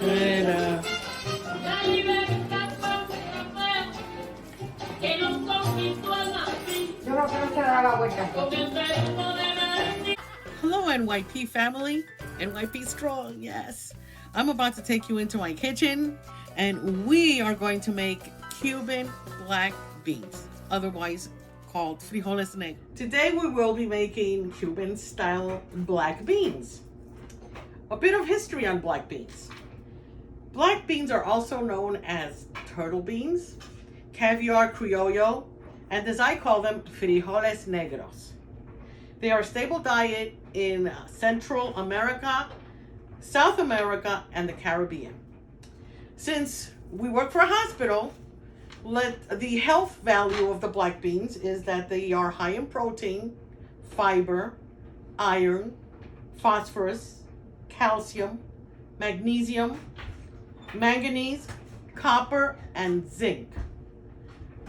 Mira. Yo creo que no se da la vuelta. Hello, NYP family. NYP strong, yes. I'm about to take you into my kitchen, and we are going to make Cuban black beans, otherwise called frijoles negros. Today we will be making Cuban style black beans. A bit of history on black beans. Black beans are also known as turtle beans, caviar criollo, and as I call them, frijoles negros. They are a staple diet in Central America, South America, and the Caribbean. Since we work for a hospital, the health value of the black beans is that they are high in protein, fiber, iron, phosphorus, calcium, magnesium, manganese, copper, and zinc.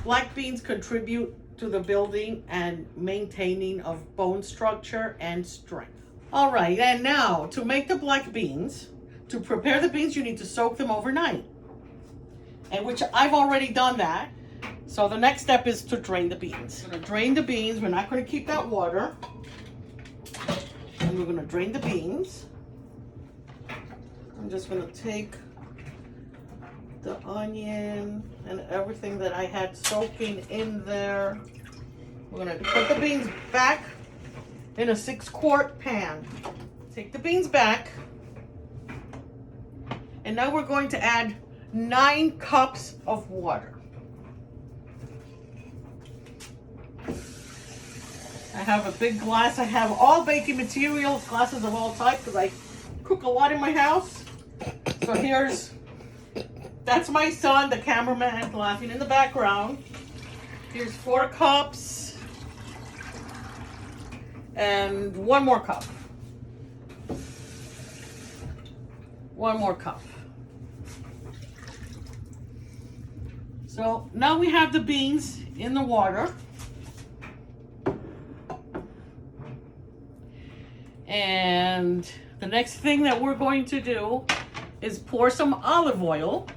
Black beans contribute to the building and maintaining of bone structure and strength. All right, and now to make the black beans, to prepare the beans, you need to soak them overnight, and which I've already done that. So the next step is to drain the beans. We're gonna drain the beans. We're not gonna keep that water. And we're gonna drain the beans. I'm just gonna take the onion and everything that I had soaking in there. We're gonna put the beans back in a 6-quart pan. Take the beans back. And now we're going to add 9 cups of water. I have a big glass. I have all baking materials, glasses of all types, because I cook a lot in my house. So that's my son, the cameraman, laughing in the background. Here's 4 cups. And 1 more cup. 1 more cup. So now we have the beans in the water. And the next thing that we're going to do is pour some olive oil.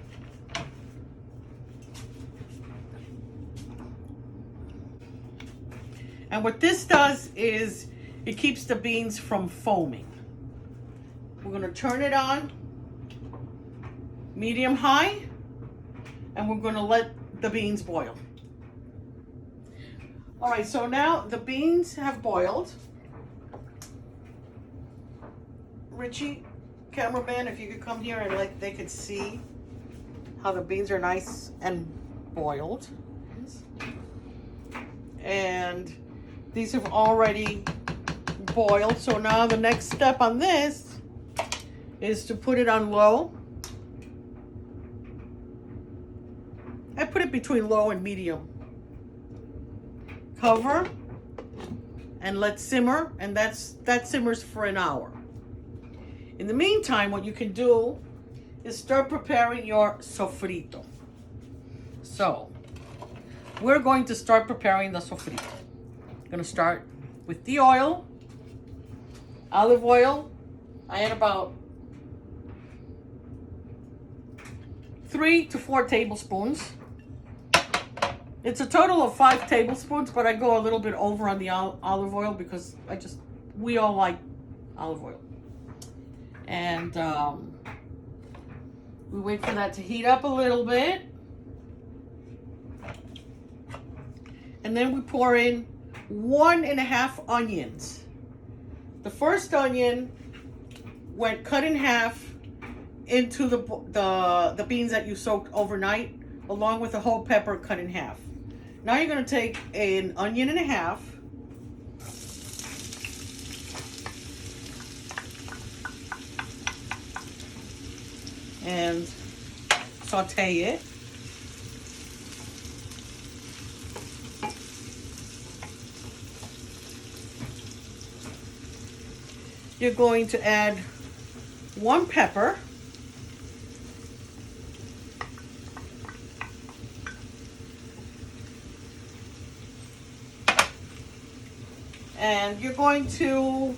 And what this does is it keeps the beans from foaming. We're going to turn it on medium high, and we're going to let the beans boil. All right, so now the beans have boiled. Richie, cameraman, if you could come here and they could see how the beans are nice and boiled. And these have already boiled. So now the next step on this is to put it on low. I put it between low and medium. Cover and let simmer, and that simmers for an hour. In the meantime, what you can do is start preparing your sofrito. So we're going to start preparing the sofrito. I'm going to start with the oil, olive oil. I had about 3 to 4 tablespoons. It's a total of 5 tablespoons, but I go a little bit over on the olive oil because we all like olive oil. And we wait for that to heat up a little bit. And then we pour in 1.5 onions. The first onion went cut in half into the beans that you soaked overnight, along with a whole pepper cut in half. Now you're going to take an onion and a half, and saute it. You're going to add 1 pepper, and you're going to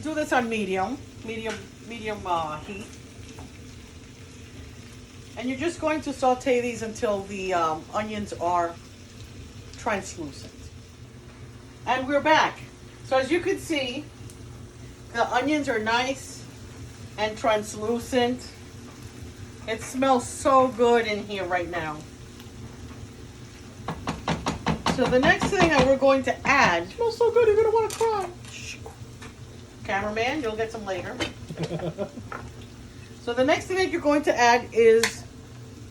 do this on medium heat. And you're just going to saute these until the onions are translucent. And we're back. So as you can see, the onions are nice and translucent. It smells so good in here right now. So the next thing that we're going to add, it smells so good you're gonna want to cry. Shh. Cameraman, you'll get some later. So the next thing that you're going to add is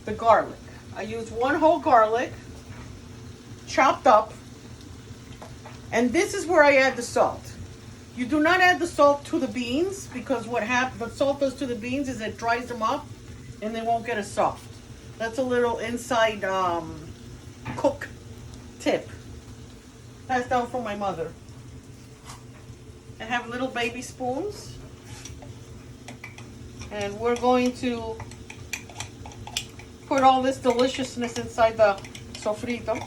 the garlic. I used 1 whole garlic, chopped up, and this is where I add the salt. You do not add the salt to the beans because what the salt does to the beans is it dries them up and they won't get as soft. That's a little inside cook tip passed down from my mother. I have little baby spoons, and we're going to put all this deliciousness inside the sofrito,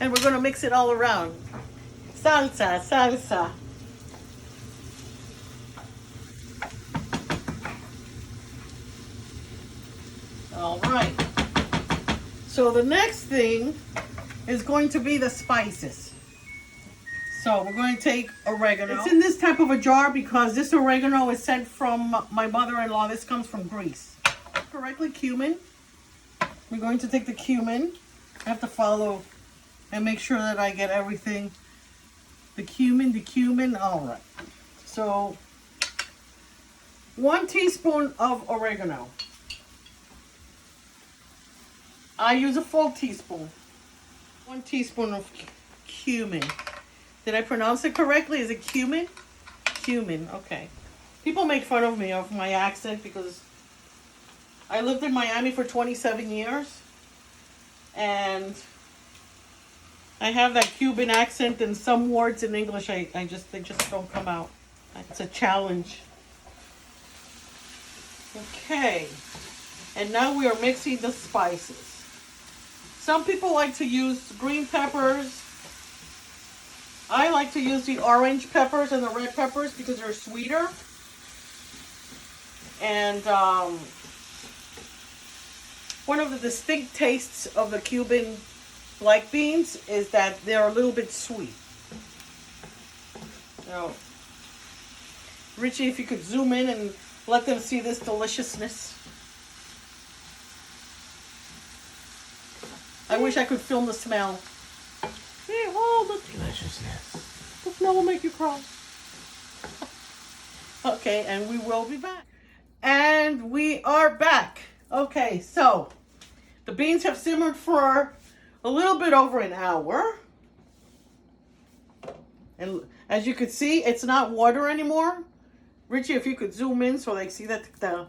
and we're going to mix it all around. Salsa, salsa. All right. So the next thing is going to be the spices. So we're going to take oregano. It's in this type of a jar because this oregano is sent from my mother-in-law. This comes from Greece. Correctly, cumin. We're going to take the cumin. I have to follow and make sure that I get everything. The cumin, all right. So 1 teaspoon of oregano. I use a full teaspoon. 1 teaspoon of cumin. Did I pronounce it correctly? Is it cumin? Cumin, okay. People make fun of me of my accent because I lived in Miami for 27 years. And I have that Cuban accent, and some words in English, they just don't come out. It's a challenge. Okay. And now we are mixing the spices. Some people like to use green peppers. I like to use the orange peppers and the red peppers because they're sweeter. And one of the distinct tastes of the Cuban black beans is that they're a little bit sweet. Now, Richie, if you could zoom in and let them see this deliciousness. I wish I could film the smell. Yeah, oh, the deliciousness. The smell will make you cry. Okay, and we will be back. And we are back. Okay, so the beans have simmered for a little bit over an hour. And as you can see, it's not water anymore. Richie, if you could zoom in so they see that that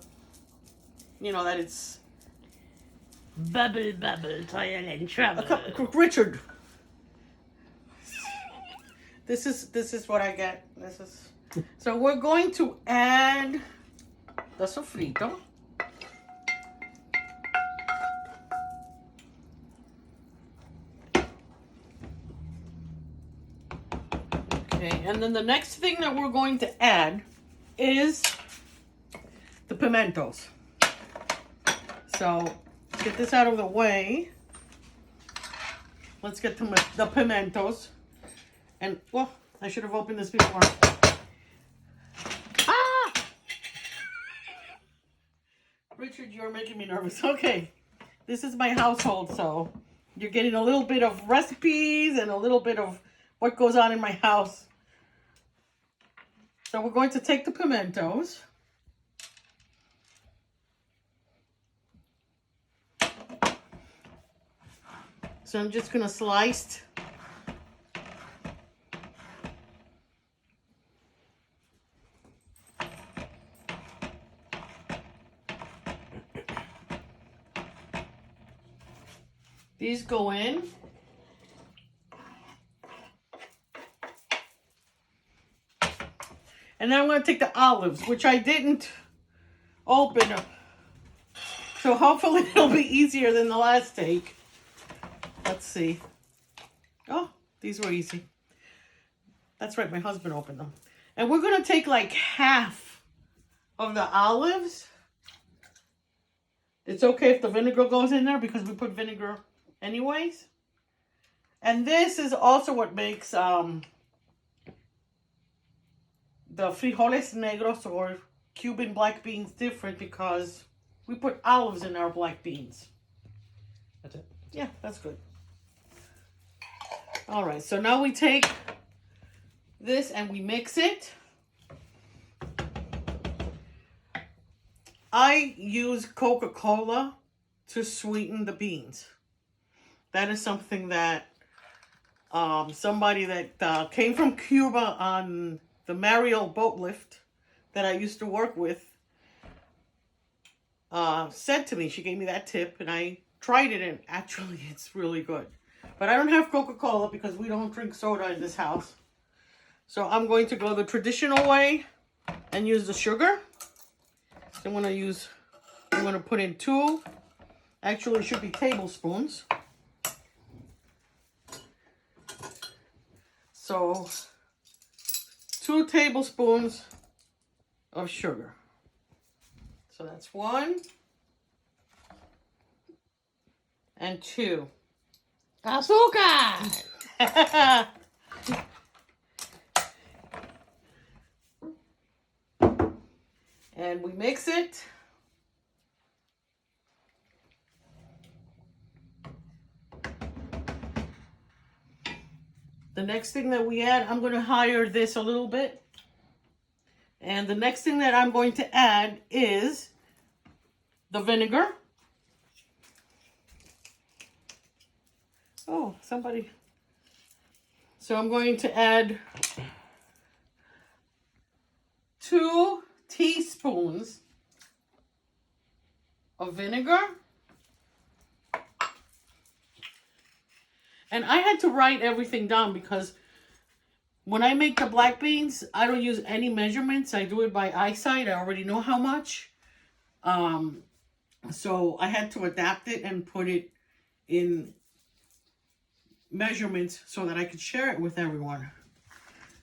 it's Bubble, bubble, toil and trouble. Richard. This is what I get. So we're going to add the sofrito. Okay, and then the next thing that we're going to add is the pimentos. So get this out of the way. Let's get the pimentos. And, well, I should have opened this before. Ah! Richard, you're making me nervous. Okay. This is my household, so you're getting a little bit of recipes and a little bit of what goes on in my house. So we're going to take the pimentos. So I'm just going to slice. These go in. And then I'm going to take the olives, which I didn't open. So hopefully it'll be easier than the last take. Let's see. Oh, these were easy. That's right, my husband opened them. And we're going to take like half of the olives It's okay if the vinegar goes in there because we put vinegar anyways. And this is also what makes the frijoles negros or Cuban black beans different, because we put olives in our black beans. That's it. Yeah, that's good. All right, so now we take this and we mix it. I use Coca-Cola to sweeten the beans. That is something that somebody that came from Cuba on the Mariel boat lift that I used to work with said to me. She gave me that tip and I tried it, and actually it's really good. But I don't have Coca-Cola because we don't drink soda in this house. So I'm going to go the traditional way and use the sugar. So I'm going to put in 2, actually it should be tablespoons. So 2 tablespoons of sugar. So that's 1 and 2. Azúcar! And we mix it. The next thing that we add, I'm going to higher this a little bit. And the next thing that I'm going to add is the vinegar. Oh, somebody. So I'm going to add 2 teaspoons of vinegar. And I had to write everything down because when I make the black beans, I don't use any measurements. I do it by eyesight. I already know how much. So I had to adapt it and put it in measurements so that I could share it with everyone.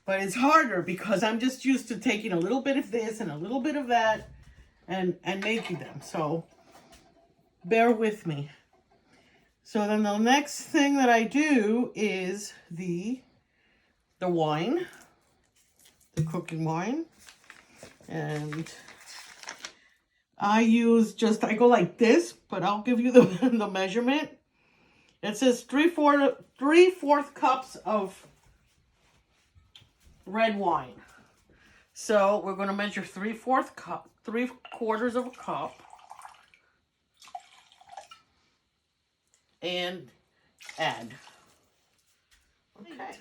But it's harder because I'm just used to taking a little bit of this and a little bit of that and making them. So bear with me. So then the next thing that I do is the wine, the cooking wine. And I go like this, but I'll give you the measurement. It says 3/4 cups of red wine. So we're going to measure 3/4 cup, 3/4 of a cup. And add. Okay.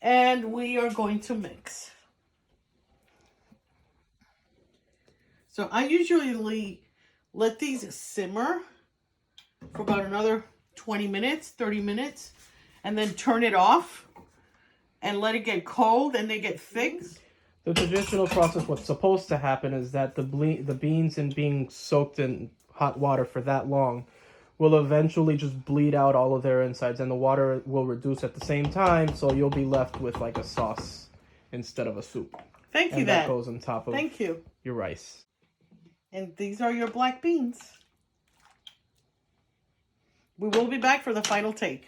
And we are going to mix. So I usually let these simmer for about another 20 minutes, 30 minutes, and then turn it off and let it get cold and they get thick. The traditional process, what's supposed to happen is that the beans, and being soaked in hot water for that long, will eventually just bleed out all of their insides, and the water will reduce at the same time, so you'll be left with like a sauce instead of a soup. Thank you, and that goes on top of Thank you. your rice. And these are your black beans. We will be back for the final take.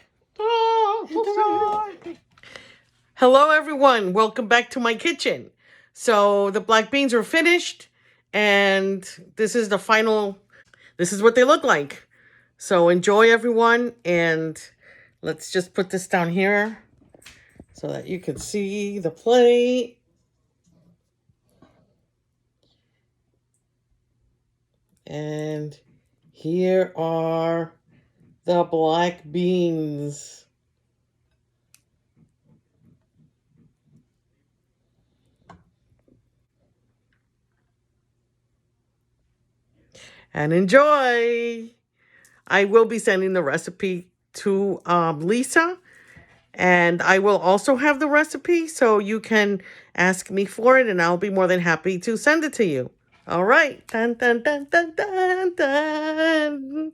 Hello, everyone. Welcome back to my kitchen. So the black beans are finished, and this is the final. This is what they look like. So enjoy, everyone, and let's just put this down here so that you can see the plate. And here are the black beans. And enjoy. I will be sending the recipe to Lisa, and I will also have the recipe, so you can ask me for it, and I'll be more than happy to send it to you. All right. Dun, dun, dun, dun, dun, dun.